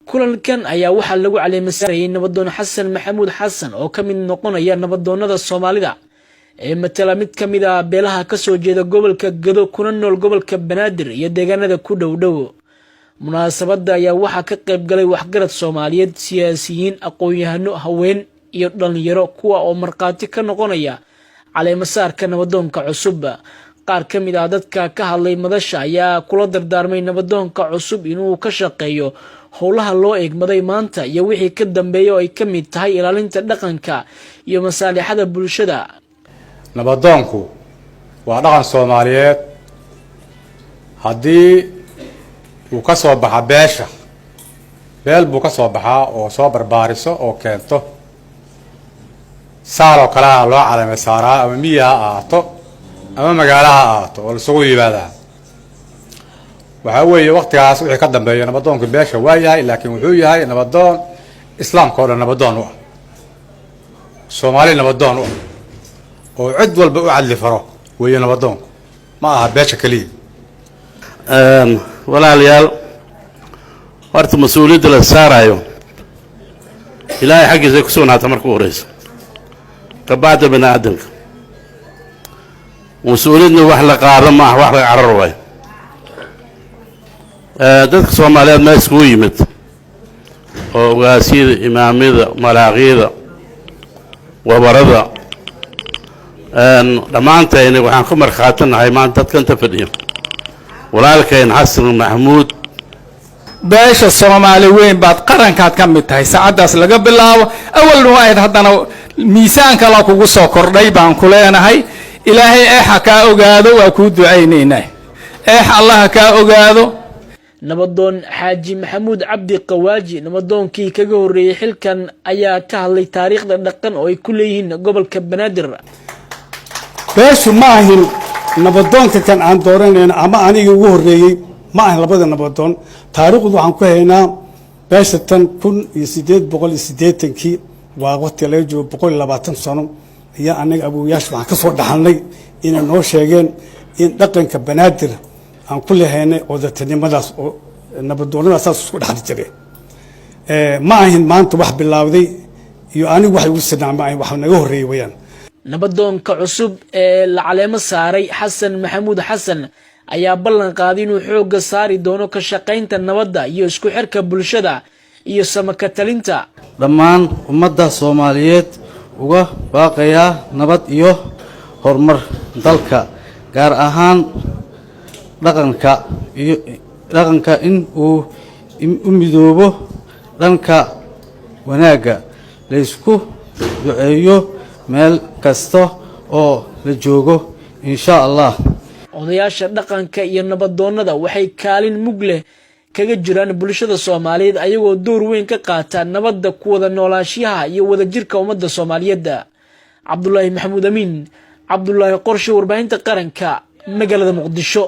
kulankan ayaa waxaa lagu caleemasaarayay nabadoon xasan maxamuud xasan oo ka mid noqonaya nabadoonnada Soomaalida ee matala mid ka mid ah beelaha ka soo jeeda gobolka Gado kuna nool gobolka Banaadir iyo deegaanada ku dhow munaasabada ayaa waxaa ka qayb galay waxgarad Soomaaliyeed siyaasiyiin aqoon-yahano haween iyo dhalinyaro kuwa oo marqaati ka noqonaya caleemasaarka nabadoonka cusub qaar ka mid ah dadka ka hadlay madasha ayaa kula dardaarmay nabadoonka cusub inuu ka shaqeeyo howlaha loo eegmaday maanta iyo wixii ka dambeeyay oo ay ka mid tahay ilaalinta dhaqanka iyo masaalixada bulshada. nabadoonku waa dhaqan Soomaaliyeed haddii uu ka soo baxa beesha beel buu ka soo baxaa oo soo barbaariso oo keento saaro kala loo caleemasaara ama miyaa ahaato ama magaalaha ahaato oo la soo yibaadaa waxa weeye waqtigaas wixii ka dambeeyo nabadoonka beesha waa yahay laakiin wuxuu yahay nabadoon islaamka oo nabadoon u ah Soomaali nabadoon u ah oo cid walba u cadli faro weeye nabadoonku ma aha beesha kaliya walaalayaal horta mas'uuliyadda la saarayo ilaahay xaggiisa ku sugnaata marka ugu horeysa kabacda bani aadamka mas'uuliyadna wax la qaado ma aha wax la carar waayo dadka Soomaaliyeed ma isku yimid oo ugaasiyada imaamada malaaqyada wabarada dhamaanteen waxaan ku marxaatinahay maanta dadka inta fadhiyo walaalkeen xasan maxamuud beesha Soomaali weyn baad qarankaad ka mid tahay saacadaas laga bilaabo awalna waa haddana miisaanka la kugu soo kordhay baan ku leenahay ilaahay ka ogaado waa ku ducaynaynaa Allah ka ogaado. nabadoon xaaji maxamuud cabdi qawaaji nabadoonkii kaga horeeyay xilkan ayaa ka hadlay taariikhda dhaqan oo ay ku leeyihiin gobolka Banaadir. beeshu ma ahin nabadoonka kan aan dooranayna ama aniga ugu horeeyay ma ahin labada nabadoon taariikhdu waxaan ku haynaa beesha tan 1880kii waa waqti la joogo 120 sano iyo anaga abuuyaasha waxaan ka soo dhaxalnay inay noo sheegeen in dhaqanka Banaadir aan ku leeyahay odatanimadaas oo nabadoonnadaas isku dhaxli jiray ma ahin maanta wax bilowday iyo anigu wax ugu sanaamay wax naga horeeyay wayaan. nabadoonka cusub ee la caleemo saaray xasan maxamuud xasan ayaa ballan qaaday inuu xoogga saari doono ka shaqaynta nabadda iyo isku xirka bulshada iyo samaka talinta dhammaan ummadda Soomaaliyeed uga baaqaya nabad iyo horumar dalka gaar ahaan dhaqanka in uu u midoobo dhanka wanaaga la isku duceeyo meel kasta oo la joogo insha Allah. odayaasha dhaqanka iyo nabadoonnada waxay kaalin mug leh kaga jiraan bulshada Soomaaliyeed ayagoo door weyn ka qaata nabadda ku wada noolaanshiyaha iyo wadajirka ummadda Soomaaliyeed. Cabdullaahi Maxamuud Amiin Cabdullaahi Qorshe warbaahinta qaranka magaalada Muqdisho.